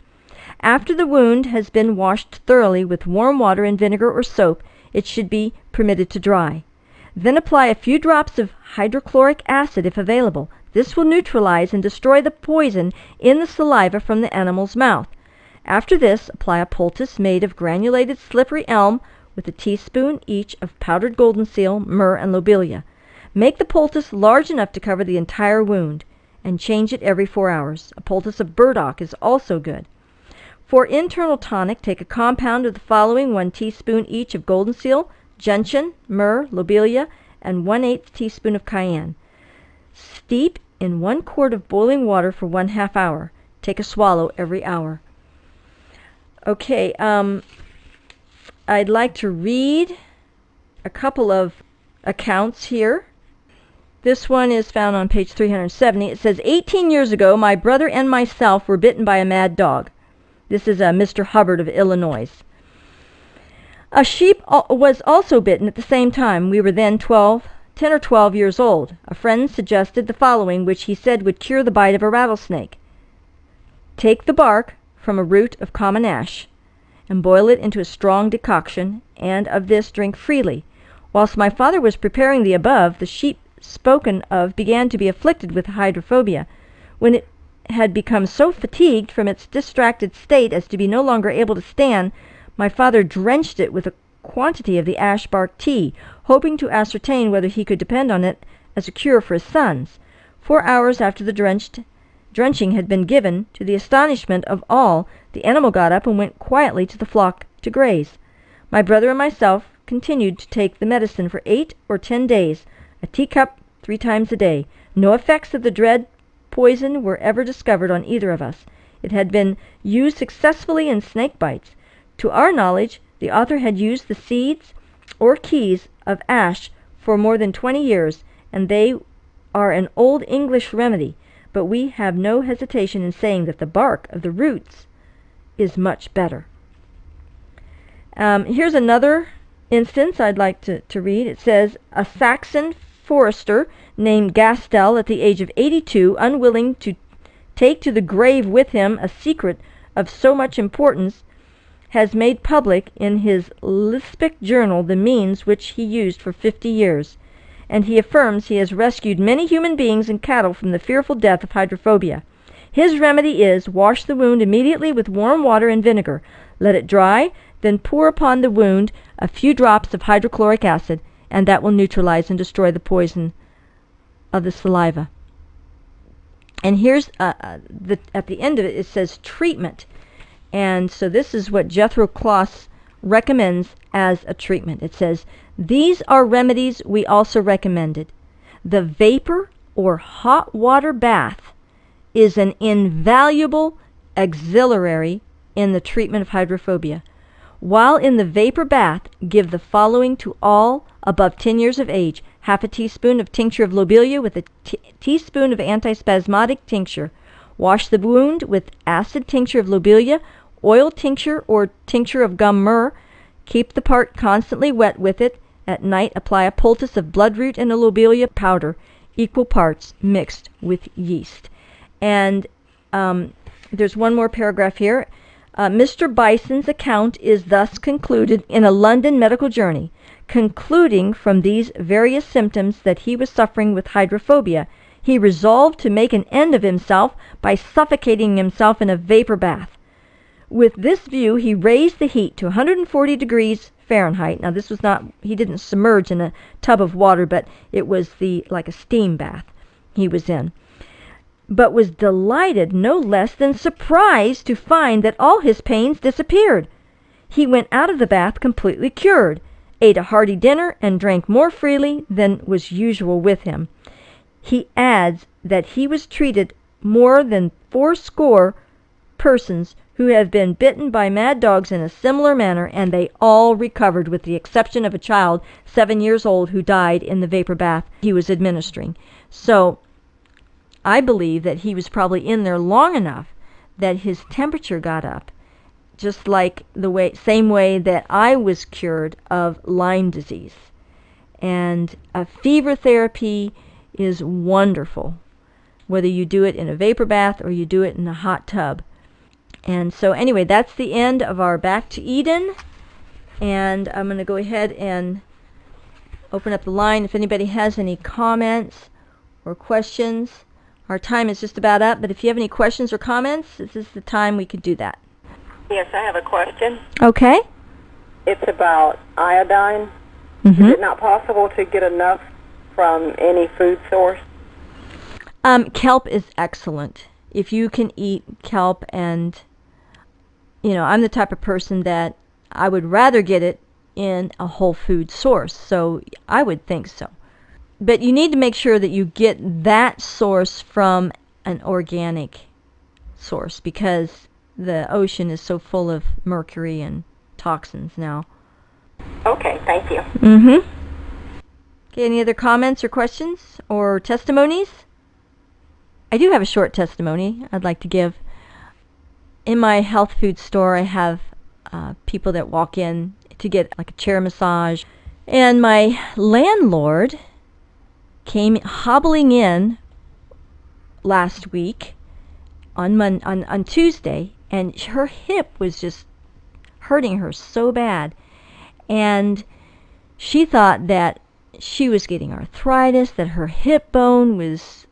After the wound has been washed thoroughly with warm water and vinegar or soap, it should be permitted to dry. Then apply a few drops of hydrochloric acid if available. This will neutralize and destroy the poison in the saliva from the animal's mouth. After this, apply a poultice made of granulated slippery elm with a teaspoon each of powdered golden seal, myrrh, and lobelia. Make the poultice large enough to cover the entire wound, and change it every 4 hours. A poultice of burdock is also good. For internal tonic, take a compound of the following: 1 teaspoon each of golden seal, gentian, myrrh, lobelia, and 1/8 teaspoon of cayenne. Steep in 1 quart of boiling water for 1/2 hour. Take a swallow every hour. Okay, I'd like to read a couple of accounts here. This one is found on page 370. It says, 18 years ago, my brother and myself were bitten by a mad dog. This is Mr. Hubbard of Illinois. A sheep was also bitten at the same time. We were then 10 or 12 years old. A friend suggested the following, which he said would cure the bite of a rattlesnake. Take the bark from a root of common ash and boil it into a strong decoction, and of this drink freely. Whilst my father was preparing the above, the sheep spoken of began to be afflicted with hydrophobia. When it had become so fatigued from its distracted state as to be no longer able to stand, my father drenched it with a quantity of the ash bark tea, hoping to ascertain whether he could depend on it as a cure for his sons. 4 hours after the drenching had been given, to the astonishment of all, the animal got up and went quietly to the flock to graze. My brother and myself continued to take the medicine for 8 or 10 days, a teacup 3 times a day. No effects of the dread poison were ever discovered on either of us. It had been used successfully in snake bites. To our knowledge, the author had used the seeds or keys of ash for more than 20 years, and they are an old English remedy, but we have no hesitation in saying that the bark of the roots is much better. Here's another instance I'd like to read. It says, a Saxon forester named Gastel, at the age of 82, unwilling to take to the grave with him a secret of so much importance, has made public in his Lispic journal the means which he used for 50 years, and he affirms he has rescued many human beings and cattle from the fearful death of hydrophobia. His remedy is, wash the wound immediately with warm water and vinegar, let it dry, then pour upon the wound a few drops of hydrochloric acid, and that will neutralize and destroy the poison of the saliva. And here's at the end of it, it says treatment. And so this is what Jethro Kloss recommends as a treatment. It says, these are remedies we also recommended. The vapor or hot water bath is an invaluable auxiliary in the treatment of hydrophobia. While in the vapor bath, give the following to all above 10 years of age: half a teaspoon of tincture of lobelia with a teaspoon of antispasmodic tincture. Wash the wound with acid tincture of lobelia, oil tincture or tincture of gum myrrh. Keep the part constantly wet with it. At night, apply a poultice of bloodroot and a lobelia powder, equal parts mixed with yeast. And there's one more paragraph here. Mr. Bison's account is thus concluded in a London medical journey. Concluding from these various symptoms that he was suffering with hydrophobia, he resolved to make an end of himself by suffocating himself in a vapor bath. With this view, he raised the heat to 140 degrees Fahrenheit. Now, this was not, he didn't submerge in a tub of water, but it was like a steam bath he was in. But was delighted, no less than surprised, to find that all his pains disappeared. He went out of the bath completely cured, ate a hearty dinner, and drank more freely than was usual with him. He adds that he was treated more than 80 persons who have been bitten by mad dogs in a similar manner, and they all recovered, with the exception of a child 7 years old who died in the vapor bath he was administering. So I believe that he was probably in there long enough that his temperature got up, just like same way that I was cured of Lyme disease. And a fever therapy is wonderful, whether you do it in a vapor bath or you do it in a hot tub. And so anyway, that's the end of our Back to Eden. And I'm going to go ahead and open up the line if anybody has any comments or questions. Our time is just about up, but if you have any questions or comments, this is the time we could do that. Yes, I have a question. Okay. It's about iodine. Mm-hmm. Is it not possible to get enough from any food source? Kelp is excellent. If you can eat kelp, and, I'm the type of person that I would rather get it in a whole food source, so I would think so. But you need to make sure that you get that source from an organic source, because the ocean is so full of mercury and toxins now. Okay, thank you. Mm-hmm. Okay, any other comments or questions or testimonies? I do have a short testimony I'd like to give. In my health food store, I have people that walk in to get like a chair massage. And my landlord came hobbling in last week on Tuesday, and her hip was just hurting her so bad. And she thought that she was getting arthritis, that her hip bone was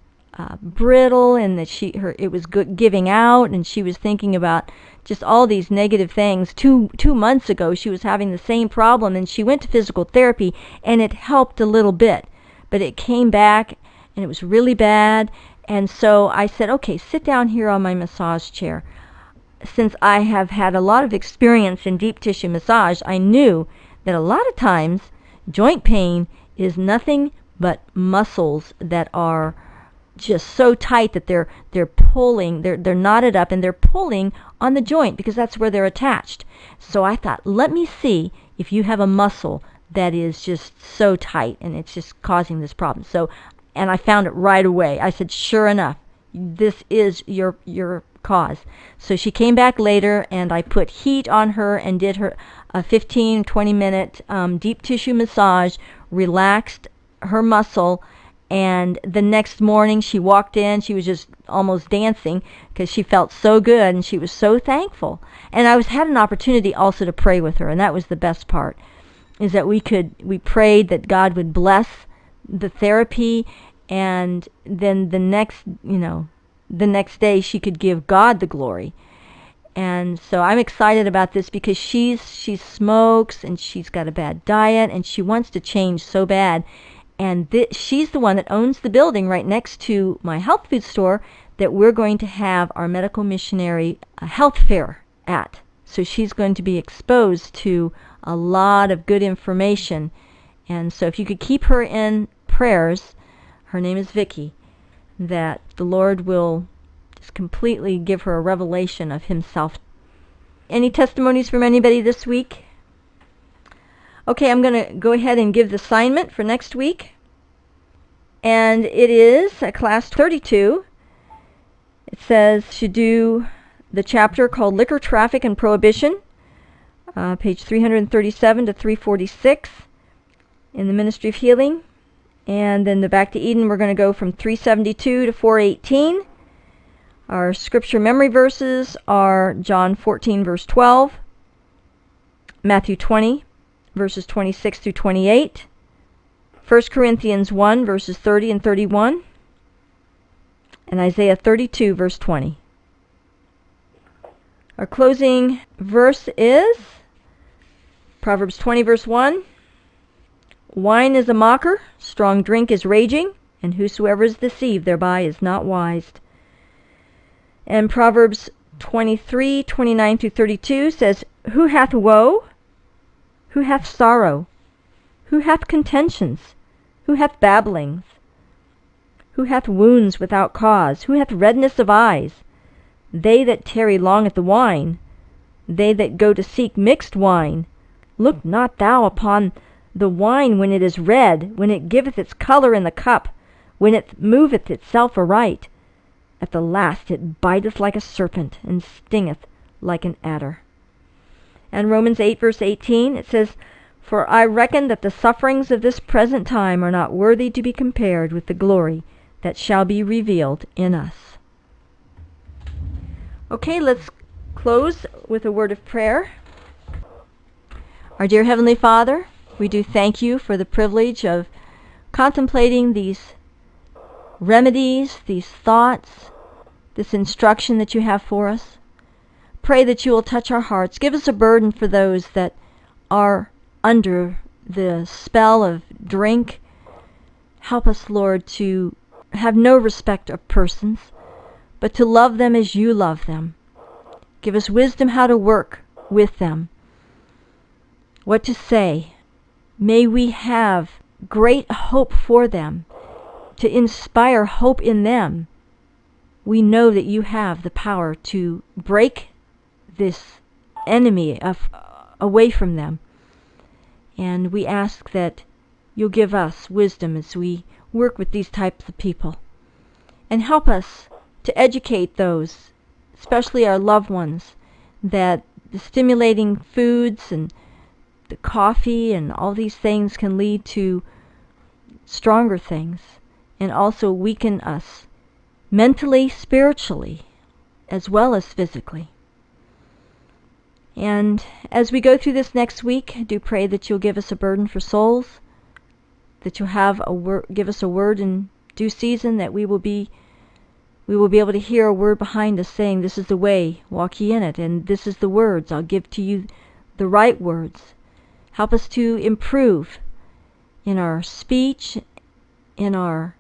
brittle, and that it was giving out, and she was thinking about just all these negative things. Two months ago, she was having the same problem, and she went to physical therapy, and it helped a little bit. But it came back, and it was really bad. And so I said, okay, sit down here on my massage chair. Since I have had a lot of experience in deep tissue massage, I knew that a lot of times joint pain is nothing but muscles that are just so tight that they're pulling, they're knotted up, and they're pulling on the joint because that's where they're attached. So I thought, let me see if you have a muscle that is just so tight and it's just causing this problem. And I found it right away. I said, sure enough, this is your cause. So she came back later, and I put heat on her and did her a 15, 20-minute deep tissue massage, relaxed her muscle, and the next morning she walked in, she was just almost dancing because she felt so good and she was so thankful. And I had an opportunity also to pray with her, and that was the best part, is that we prayed that God would bless the therapy, and then the next day she could give God the glory. And so I'm excited about this because she smokes and she's got a bad diet and she wants to change so bad. And she's the one that owns the building right next to my health food store that we're going to have our medical missionary health fair at. So she's going to be exposed to a lot of good information. And so if you could keep her in prayers, her name is Vicky, that the Lord will just completely give her a revelation of himself. Any testimonies from anybody this week? Okay, I'm going to go ahead and give the assignment for next week. And it is class 32. It says should do the chapter called Liquor Traffic and Prohibition, page 337 to 346 in the Ministry of Healing. And then the Back to Eden, we're going to go from 372 to 418. Our scripture memory verses are John 14, verse 12, Matthew 20, verses 26 through 28, 1 Corinthians 1, verses 30 and 31, and Isaiah 32, verse 20. Our closing verse is Proverbs 20, verse 1. Wine is a mocker, strong drink is raging, and whosoever is deceived thereby is not wise. And Proverbs 23, 29 through 32 says, Who hath woe? Who hath sorrow? Who hath contentions? Who hath babblings? Who hath wounds without cause? Who hath redness of eyes? They that tarry long at the wine, they that go to seek mixed wine. Look not thou upon the wine when it is red, when it giveth its color in the cup, when it moveth itself aright. At the last it biteth like a serpent, and stingeth like an adder. And Romans 8, verse 18, it says, For I reckon that the sufferings of this present time are not worthy to be compared with the glory that shall be revealed in us. Okay, let's close with a word of prayer. Our dear Heavenly Father, we do thank you for the privilege of contemplating these remedies, these thoughts, this instruction that you have for us. Pray that you will touch our hearts. Give us a burden for those that are under the spell of drink. Help us, Lord, to have no respect of persons, but to love them as you love them. Give us wisdom how to work with them, what to say. May we have great hope for them, to inspire hope in them. We know that you have the power to break this enemy away from them. And we ask that you'll give us wisdom as we work with these types of people. And help us to educate those, especially our loved ones, that the stimulating foods and the coffee and all these things can lead to stronger things and also weaken us mentally, spiritually, as well as physically. And as we go through this next week, I do pray that you'll give us a burden for souls, that you'll give us a word in due season, that we will be able to hear a word behind us saying, this is the way, walk ye in it, and this is the words, I'll give to you the right words. Help us to improve in our speech, in our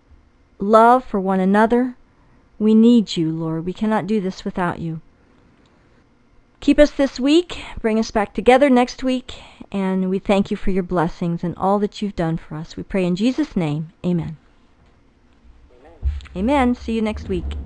love for one another. We need you, Lord. We cannot do this without you. Keep us this week. Bring us back together next week. And we thank you for your blessings and all that you've done for us. We pray in Jesus' name. Amen. Amen. See you next week.